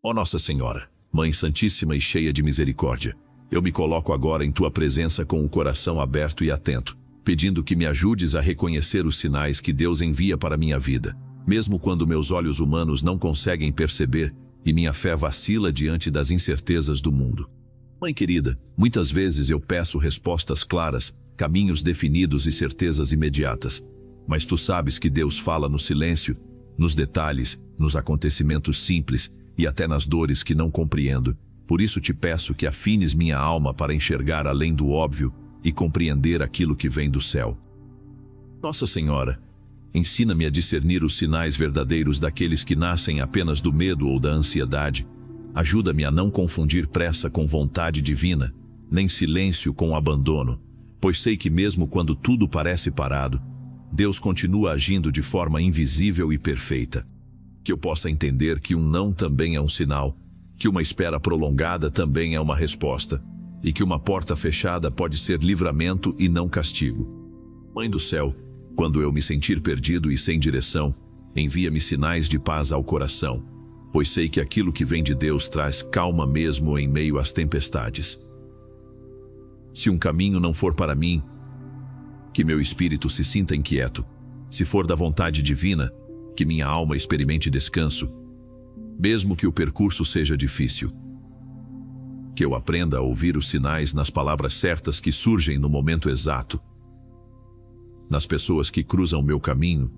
Ó Nossa Senhora, Mãe Santíssima e cheia de misericórdia, eu me coloco agora em tua presença com o coração aberto e atento, pedindo que me ajudes a reconhecer os sinais que Deus envia para minha vida, mesmo quando meus olhos humanos não conseguem perceber e minha fé vacila diante das incertezas do mundo. Mãe querida, muitas vezes eu peço respostas claras, caminhos definidos e certezas imediatas. Mas tu sabes que Deus fala no silêncio, nos detalhes, nos acontecimentos simples e até nas dores que não compreendo. Por isso te peço que afines minha alma para enxergar além do óbvio e compreender aquilo que vem do céu. Nossa Senhora, ensina-me a discernir os sinais verdadeiros daqueles que nascem apenas do medo ou da ansiedade. Ajuda-me a não confundir pressa com vontade divina, nem silêncio com abandono, pois sei que mesmo quando tudo parece parado, Deus continua agindo de forma invisível e perfeita. Que eu possa entender que um não também é um sinal, que uma espera prolongada também é uma resposta, e que uma porta fechada pode ser livramento e não castigo. Mãe do céu, quando eu me sentir perdido e sem direção, envia-me sinais de paz ao coração, pois sei que aquilo que vem de Deus traz calma mesmo em meio às tempestades. Se um caminho não for para mim, que meu espírito se sinta inquieto. Se for da vontade divina, que minha alma experimente descanso, mesmo que o percurso seja difícil. Que eu aprenda a ouvir os sinais nas palavras certas que surgem no momento exato, nas pessoas que cruzam meu caminho,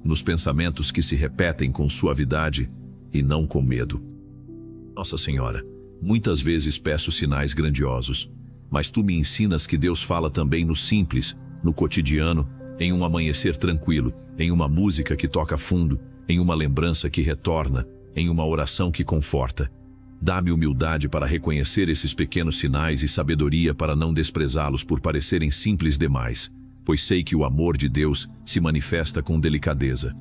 nos pensamentos que se repetem com suavidade e não com medo. Nossa Senhora, muitas vezes peço sinais grandiosos, mas tu me ensinas que Deus fala também no simples, no cotidiano, em um amanhecer tranquilo, em uma música que toca fundo, em uma lembrança que retorna, em uma oração que conforta. Dá-me humildade para reconhecer esses pequenos sinais e sabedoria para não desprezá-los por parecerem simples demais, pois sei que o amor de Deus se manifesta com delicadeza.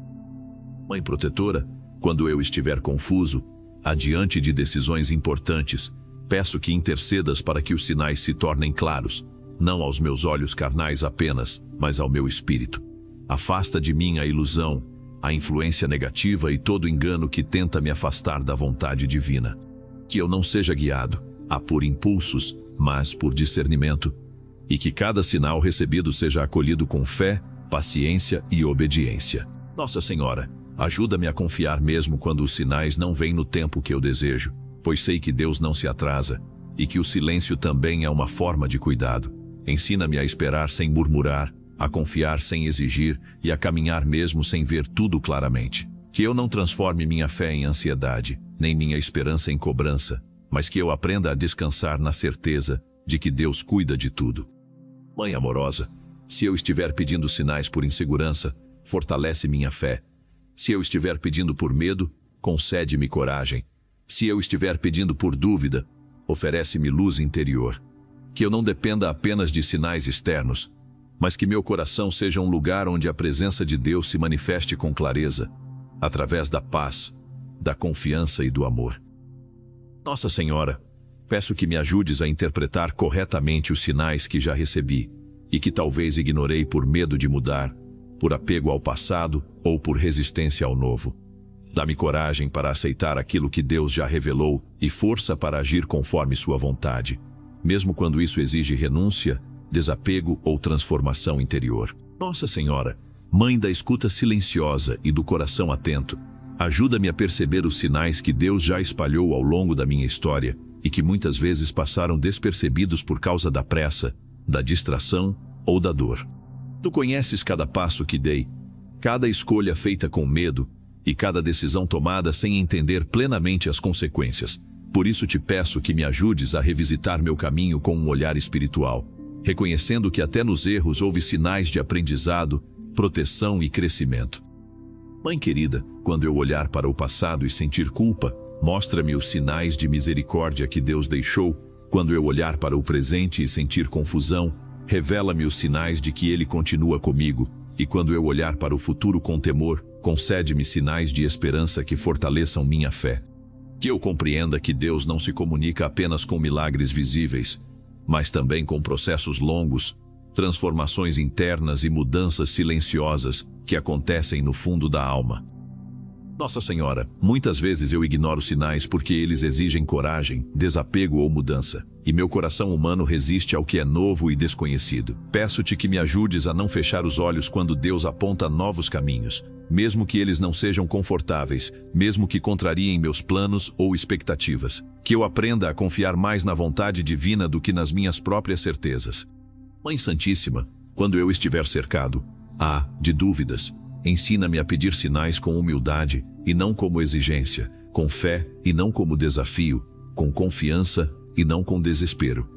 Mãe protetora, quando eu estiver confuso, adiante de decisões importantes, peço que intercedas para que os sinais se tornem claros, não aos meus olhos carnais apenas, mas ao meu espírito. Afasta de mim a ilusão, a influência negativa e todo engano que tenta me afastar da vontade divina. Que eu não seja guiado, por impulsos, mas por discernimento, e que cada sinal recebido seja acolhido com fé, paciência e obediência. Nossa Senhora, ajuda-me a confiar mesmo quando os sinais não vêm no tempo que eu desejo, pois sei que Deus não se atrasa, e que o silêncio também é uma forma de cuidado. Ensina-me a esperar sem murmurar, a confiar sem exigir e a caminhar mesmo sem ver tudo claramente. Que eu não transforme minha fé em ansiedade, nem minha esperança em cobrança, mas que eu aprenda a descansar na certeza de que Deus cuida de tudo. Mãe amorosa, se eu estiver pedindo sinais por insegurança, fortalece minha fé. Se eu estiver pedindo por medo, concede-me coragem. Se eu estiver pedindo por dúvida, oferece-me luz interior. Que eu não dependa apenas de sinais externos, mas que meu coração seja um lugar onde a presença de Deus se manifeste com clareza, através da paz, da confiança e do amor. Nossa Senhora, peço que me ajudes a interpretar corretamente os sinais que já recebi e que talvez ignorei por medo de mudar, por apego ao passado ou por resistência ao novo. Dá-me coragem para aceitar aquilo que Deus já revelou e força para agir conforme sua vontade, mesmo quando isso exige renúncia, desapego ou transformação interior. Nossa Senhora, Mãe da escuta silenciosa e do coração atento, ajuda-me a perceber os sinais que Deus já espalhou ao longo da minha história e que muitas vezes passaram despercebidos por causa da pressa, da distração ou da dor. Tu conheces cada passo que dei, cada escolha feita com medo e cada decisão tomada sem entender plenamente as consequências. Por isso te peço que me ajudes a revisitar meu caminho com um olhar espiritual, reconhecendo que até nos erros houve sinais de aprendizado, proteção e crescimento. Mãe querida, quando eu olhar para o passado e sentir culpa, mostra-me os sinais de misericórdia que Deus deixou. Quando eu olhar para o presente e sentir confusão, revela-me os sinais de que Ele continua comigo. E quando eu olhar para o futuro com temor, concede-me sinais de esperança que fortaleçam minha fé. Que eu compreenda que Deus não se comunica apenas com milagres visíveis, mas também com processos longos, transformações internas e mudanças silenciosas que acontecem no fundo da alma. Nossa Senhora, muitas vezes eu ignoro sinais porque eles exigem coragem, desapego ou mudança, e meu coração humano resiste ao que é novo e desconhecido. Peço-te que me ajudes a não fechar os olhos quando Deus aponta novos caminhos, mesmo que eles não sejam confortáveis, mesmo que contrariem meus planos ou expectativas. Que eu aprenda a confiar mais na vontade divina do que nas minhas próprias certezas. Mãe Santíssima, quando eu estiver cercado, de dúvidas, ensina-me a pedir sinais com humildade e não como exigência, com fé e não como desafio, com confiança e não com desespero.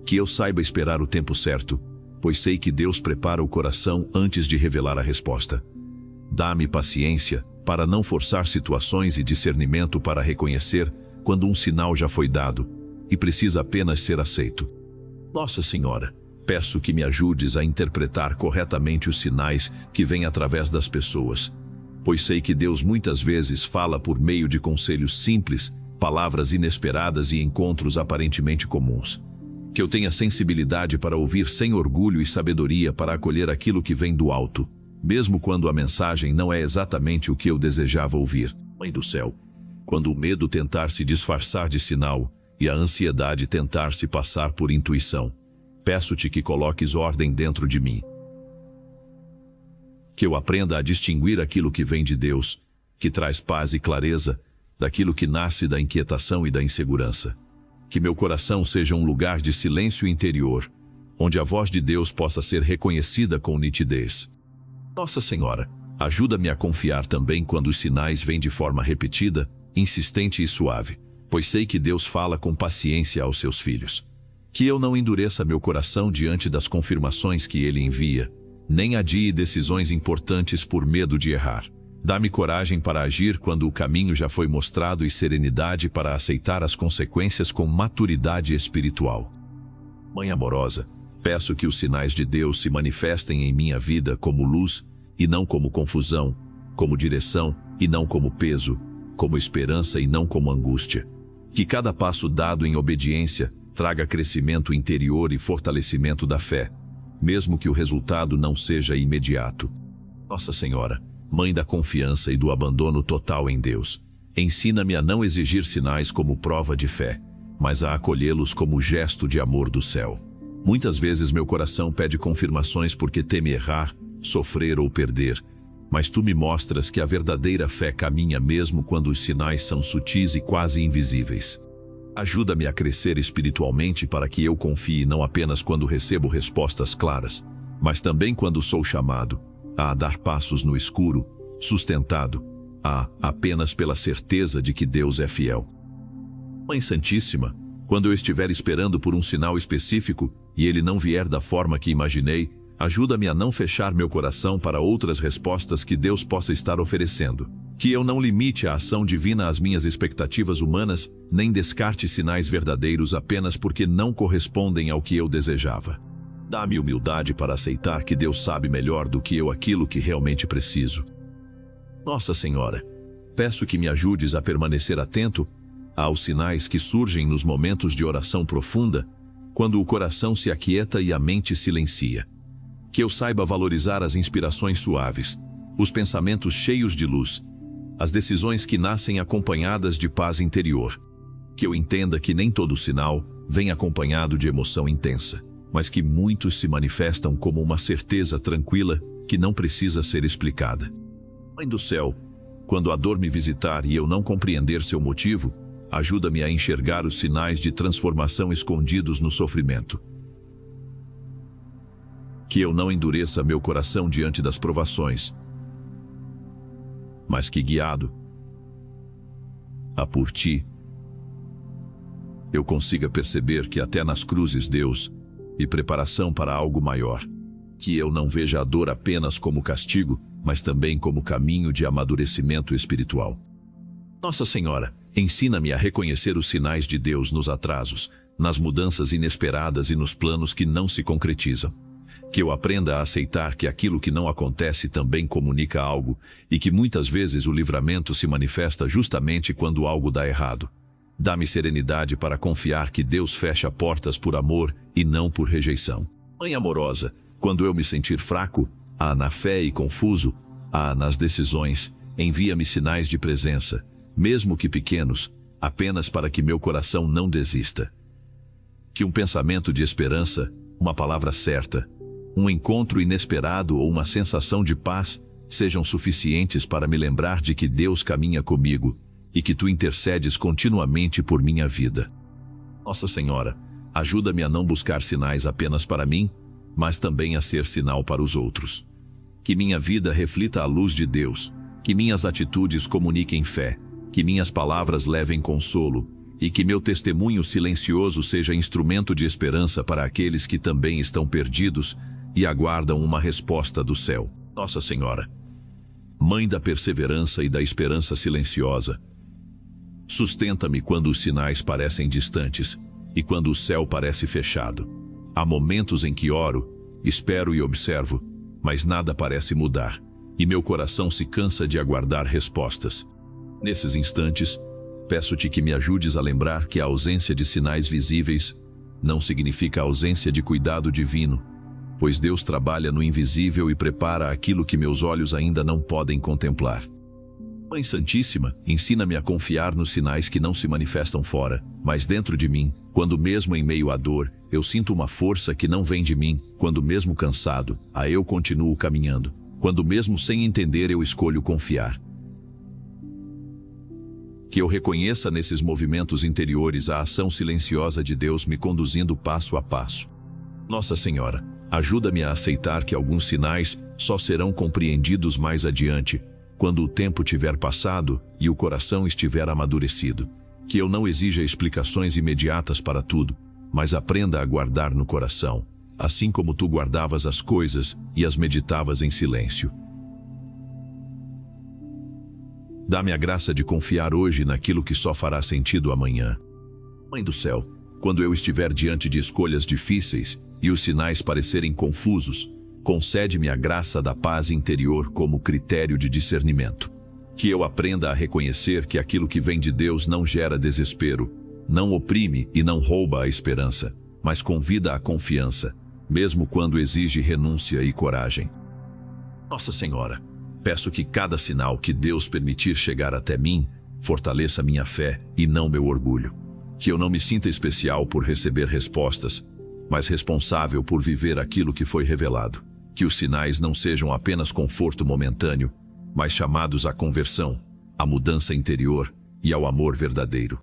Que eu saiba esperar o tempo certo, pois sei que Deus prepara o coração antes de revelar a resposta. Dá-me paciência para não forçar situações e discernimento para reconhecer quando um sinal já foi dado e precisa apenas ser aceito. Nossa Senhora, peço que me ajudes a interpretar corretamente os sinais que vêm através das pessoas, pois sei que Deus muitas vezes fala por meio de conselhos simples, palavras inesperadas e encontros aparentemente comuns. Que eu tenha sensibilidade para ouvir sem orgulho e sabedoria para acolher aquilo que vem do alto, mesmo quando a mensagem não é exatamente o que eu desejava ouvir. Mãe do céu, quando o medo tentar se disfarçar de sinal e a ansiedade tentar se passar por intuição, peço-te que coloques ordem dentro de mim. Que eu aprenda a distinguir aquilo que vem de Deus, que traz paz e clareza, daquilo que nasce da inquietação e da insegurança. Que meu coração seja um lugar de silêncio interior, onde a voz de Deus possa ser reconhecida com nitidez. Nossa Senhora, ajuda-me a confiar também quando os sinais vêm de forma repetida, insistente e suave, pois sei que Deus fala com paciência aos seus filhos. Que eu não endureça meu coração diante das confirmações que Ele envia, nem adie decisões importantes por medo de errar. Dá-me coragem para agir quando o caminho já foi mostrado e serenidade para aceitar as consequências com maturidade espiritual. Mãe amorosa, peço que os sinais de Deus se manifestem em minha vida como luz e não como confusão, como direção e não como peso, como esperança e não como angústia. Que cada passo dado em obediência traga crescimento interior e fortalecimento da fé, mesmo que o resultado não seja imediato. Nossa Senhora, Mãe da confiança e do abandono total em Deus, ensina-me a não exigir sinais como prova de fé, mas a acolhê-los como gesto de amor do céu. Muitas vezes meu coração pede confirmações porque teme errar, sofrer ou perder, mas tu me mostras que a verdadeira fé caminha mesmo quando os sinais são sutis e quase invisíveis. Ajuda-me a crescer espiritualmente para que eu confie não apenas quando recebo respostas claras, mas também quando sou chamado a dar passos no escuro, sustentado apenas pela certeza de que Deus é fiel. Mãe Santíssima, quando eu estiver esperando por um sinal específico e ele não vier da forma que imaginei, ajuda-me a não fechar meu coração para outras respostas que Deus possa estar oferecendo. Que eu não limite a ação divina às minhas expectativas humanas, nem descarte sinais verdadeiros apenas porque não correspondem ao que eu desejava. Dá-me humildade para aceitar que Deus sabe melhor do que eu aquilo que realmente preciso. Nossa Senhora, peço que me ajudes a permanecer atento aos sinais que surgem nos momentos de oração profunda, quando o coração se aquieta e a mente silencia. Que eu saiba valorizar as inspirações suaves, os pensamentos cheios de luz, as decisões que nascem acompanhadas de paz interior. Que eu entenda que nem todo sinal vem acompanhado de emoção intensa, mas que muitos se manifestam como uma certeza tranquila que não precisa ser explicada. Mãe do céu, quando a dor me visitar e eu não compreender seu motivo, ajuda-me a enxergar os sinais de transformação escondidos no sofrimento. Que eu não endureça meu coração diante das provações, mas que guiado por ti, eu consiga perceber que até nas cruzes Deus e preparação para algo maior. Que eu não veja a dor apenas como castigo, mas também como caminho de amadurecimento espiritual. Nossa Senhora, ensina-me a reconhecer os sinais de Deus nos atrasos, nas mudanças inesperadas e nos planos que não se concretizam. Que eu aprenda a aceitar que aquilo que não acontece também comunica algo, e que muitas vezes o livramento se manifesta justamente quando algo dá errado. Dá-me serenidade para confiar que Deus fecha portas por amor e não por rejeição. Mãe amorosa, quando eu me sentir fraco, na fé e confuso, nas decisões, envia-me sinais de presença, mesmo que pequenos, apenas para que meu coração não desista. Que um pensamento de esperança, uma palavra certa, um encontro inesperado ou uma sensação de paz sejam suficientes para me lembrar de que Deus caminha comigo e que tu intercedes continuamente por minha vida. Nossa Senhora, ajuda-me a não buscar sinais apenas para mim, mas também a ser sinal para os outros. Que minha vida reflita a luz de Deus, que minhas atitudes comuniquem fé, que minhas palavras levem consolo, e que meu testemunho silencioso seja instrumento de esperança para aqueles que também estão perdidos e aguardam uma resposta do céu. Nossa Senhora, Mãe da perseverança e da esperança silenciosa, sustenta-me quando os sinais parecem distantes e quando o céu parece fechado. Há momentos em que oro, espero e observo, mas nada parece mudar, e meu coração se cansa de aguardar respostas. Nesses instantes, peço-te que me ajudes a lembrar que a ausência de sinais visíveis não significa ausência de cuidado divino, pois Deus trabalha no invisível e prepara aquilo que meus olhos ainda não podem contemplar. Mãe Santíssima, ensina-me a confiar nos sinais que não se manifestam fora, mas dentro de mim, quando mesmo em meio à dor, eu sinto uma força que não vem de mim, quando mesmo cansado, eu continuo caminhando, quando mesmo sem entender eu escolho confiar. Que eu reconheça nesses movimentos interiores a ação silenciosa de Deus me conduzindo passo a passo. Nossa Senhora, ajuda-me a aceitar que alguns sinais só serão compreendidos mais adiante, quando o tempo tiver passado e o coração estiver amadurecido. Que eu não exija explicações imediatas para tudo, mas aprenda a guardar no coração, assim como tu guardavas as coisas e as meditavas em silêncio. Dá-me a graça de confiar hoje naquilo que só fará sentido amanhã. Mãe do céu, quando eu estiver diante de escolhas difíceis e os sinais parecerem confusos, concede-me a graça da paz interior como critério de discernimento. Que eu aprenda a reconhecer que aquilo que vem de Deus não gera desespero, não oprime e não rouba a esperança, mas convida à confiança, mesmo quando exige renúncia e coragem. Nossa Senhora, peço que cada sinal que Deus permitir chegar até mim fortaleça minha fé e não meu orgulho. Que eu não me sinta especial por receber respostas, mas responsável por viver aquilo que foi revelado. Que os sinais não sejam apenas conforto momentâneo, mas chamados à conversão, à mudança interior e ao amor verdadeiro.